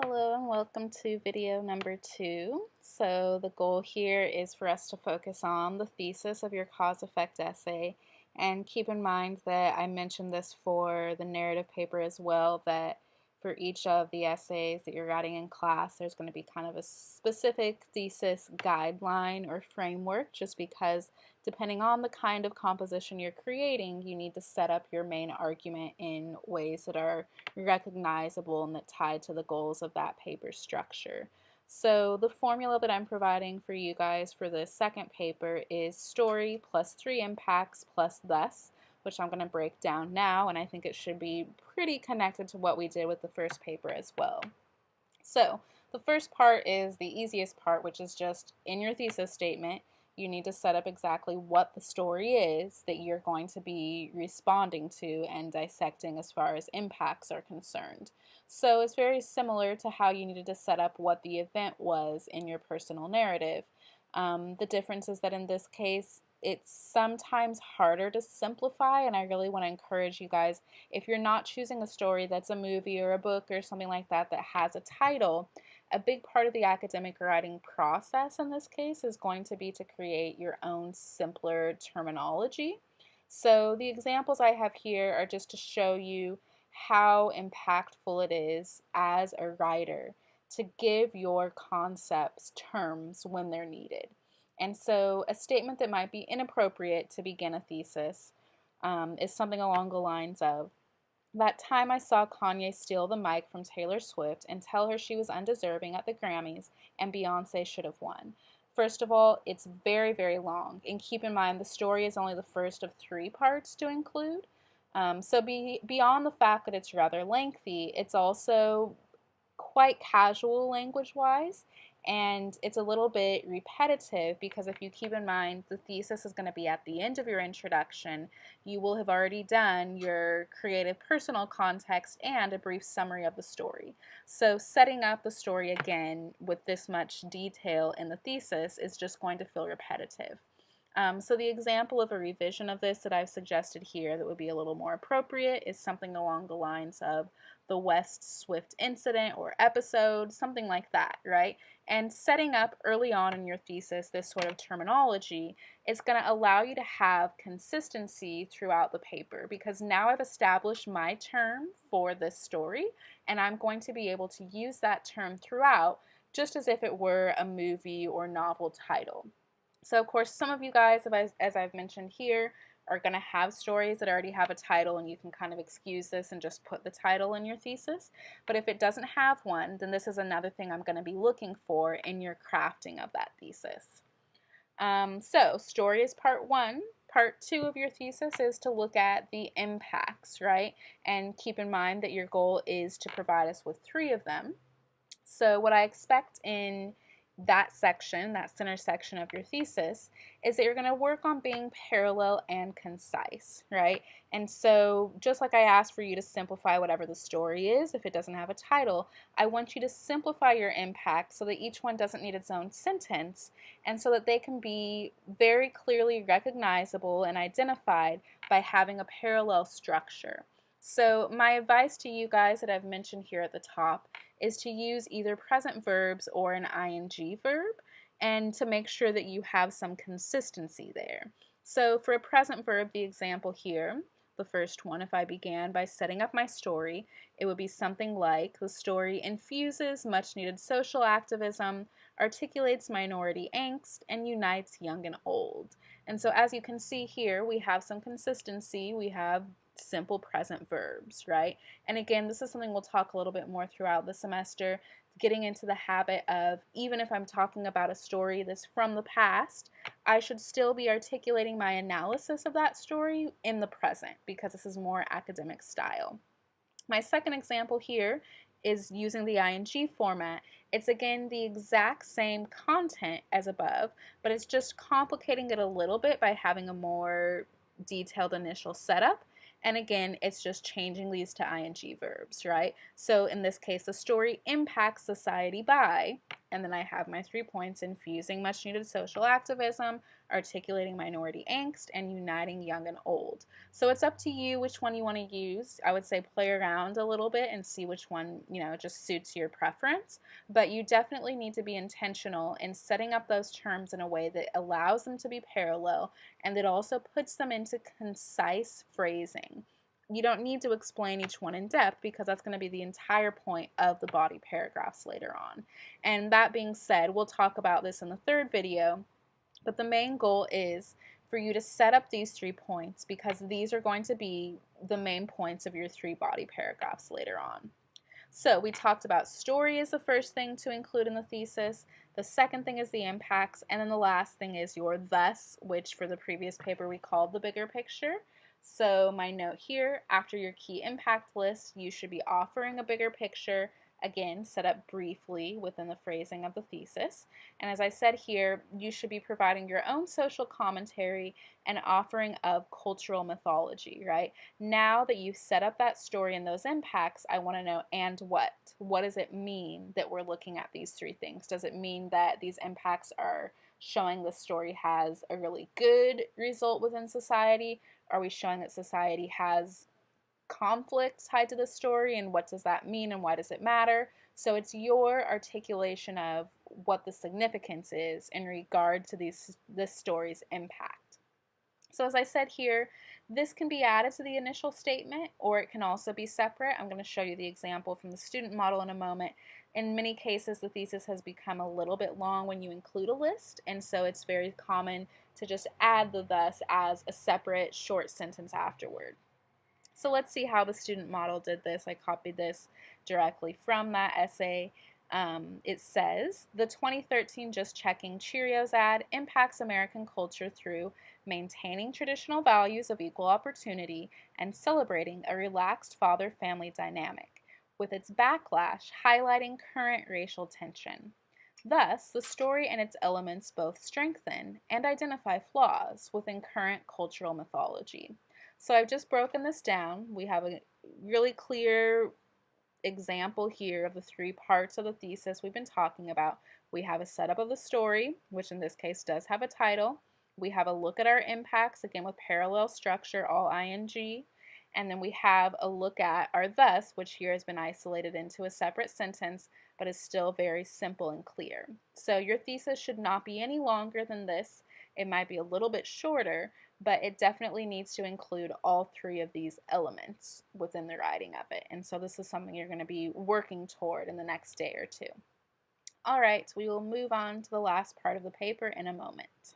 Hello and welcome to video number 2. So the goal here is for us to focus on the thesis of your cause-effect essay, and keep in mind that I mentioned this for the narrative paper as well, that for each of the essays that you're writing in class there's going to be kind of a specific thesis guideline or framework, just because depending on the kind of composition you're creating you need to set up your main argument in ways that are recognizable and that tied to the goals of that paper structure. So the formula that I'm providing for you guys for the second paper is story plus 3 impacts plus thus, which I'm going to break down now, and I think it should be pretty connected to what we did with the first paper as well. So the first part is the easiest part, which is just in your thesis statement you need to set up exactly what the story is that you're going to be responding to and dissecting as far as impacts are concerned. So it's very similar to how you needed to set up what the event was in your personal narrative. The difference is that in this case it's sometimes harder to simplify, and I really want to encourage you guys, if you're not choosing a story that's a movie or a book or something like that that has a title, a big part of the academic writing process in this case is going to be to create your own simpler terminology. So the examples I have here are just to show you how impactful it is as a writer to give your concepts terms when they're needed. And so a statement that might be inappropriate to begin a thesis is something along the lines of, that time I saw Kanye steal the mic from Taylor Swift and tell her she was undeserving at the Grammys and Beyonce should have won. First of all, it's very, very long, and keep in mind the story is only the first of 3 parts to include. Beyond the fact that it's rather lengthy, it's also quite casual language-wise, and it's a little bit repetitive because if you keep in mind the thesis is going to be at the end of your introduction, you will have already done your creative personal context and a brief summary of the story. So setting up the story again with this much detail in the thesis is just going to feel repetitive. So the example of a revision of this that I've suggested here that would be a little more appropriate is something along the lines of the West Swift incident or episode, something like that, right? And setting up early on in your thesis this sort of terminology is going to allow you to have consistency throughout the paper, because now I've established my term for this story and I'm going to be able to use that term throughout, just as if it were a movie or novel title. So of course some of you guys, as I've mentioned here, are going to have stories that already have a title, and you can kind of excuse this and just put the title in your thesis. But if it doesn't have one, then this is another thing I'm going to be looking for in your crafting of that thesis. So story is part 1. Part 2 of your thesis is to look at the impacts, right? And keep in mind that your goal is to provide us with 3 of them. So what I expect in that section, that center section of your thesis, is that you're going to work on being parallel and concise, right? And so just like I asked for you to simplify whatever the story is, if it doesn't have a title, I want you to simplify your impact so that each one doesn't need its own sentence, and so that they can be very clearly recognizable and identified by having a parallel structure. So my advice to you guys that I've mentioned here at the top is to use either present verbs or an ing verb, and to make sure that you have some consistency there. So for a present verb, the example here, the first one, if I began by setting up my story, it would be something like, the story infuses much needed social activism, articulates minority angst, and unites young and old. And so as you can see here, we have some consistency, we have simple present verbs, right? And again, this is something we'll talk a little bit more throughout the semester, getting into the habit of, even if I'm talking about a story that's from the past, I should still be articulating my analysis of that story in the present, because this is more academic style. My second example here is using the ing format. It's again the exact same content as above, but it's just complicating it a little bit by having a more detailed initial setup. And again, it's just changing these to ing verbs, right? So in this case, the story impacts society by, And then I have my 3 points: infusing much needed social activism, articulating minority angst, and uniting young and old. So it's up to you which one you want to use. I would say play around a little bit and see which one, just suits your preference. But you definitely need to be intentional in setting up those terms in a way that allows them to be parallel and that also puts them into concise phrasing. You don't need to explain each one in depth because that's going to be the entire point of the body paragraphs later on. And that being said, we'll talk about this in the third video, but the main goal is for you to set up these 3 points because these are going to be the main points of your 3 body paragraphs later on. So we talked about story is the first thing to include in the thesis, the second thing is the impacts, and then the last thing is your thus, which for the previous paper we called the bigger picture. So my note here, after your key impact list, you should be offering a bigger picture, again, set up briefly within the phrasing of the thesis. And as I said here, you should be providing your own social commentary and offering of cultural mythology, right? Now that you've set up that story and those impacts, I want to know, and what? What does it mean that we're looking at these 3 things? Does it mean that these impacts are showing the story has a really good result within society? Are we showing that society has conflict tied to the story, and what does that mean and why does it matter? So it's your articulation of what the significance is in regard to this story's impact. So as I said here, this can be added to the initial statement or it can also be separate. I'm going to show you the example from the student model in a moment. In many cases, the thesis has become a little bit long when you include a list, and so it's very common to just add the thus as a separate short sentence afterward. So let's see how the student model did this. I copied this directly from that essay. It says, the 2013 Just Checking Cheerios ad impacts American culture through maintaining traditional values of equal opportunity and celebrating a relaxed father-family dynamic, with its backlash highlighting current racial tension. Thus, the story and its elements both strengthen and identify flaws within current cultural mythology. So I've just broken this down. We have a really clear example here of the 3 parts of the thesis we've been talking about. We have a setup of the story, which in this case does have a title. We have a look at our impacts, again with parallel structure, all ing. And then we have a look at our thus, which here has been isolated into a separate sentence, but is still very simple and clear. So your thesis should not be any longer than this. It might be a little bit shorter, but it definitely needs to include all 3 of these elements within the writing of it. And so this is something you're going to be working toward in the next day or 2. All right, we will move on to the last part of the paper in a moment.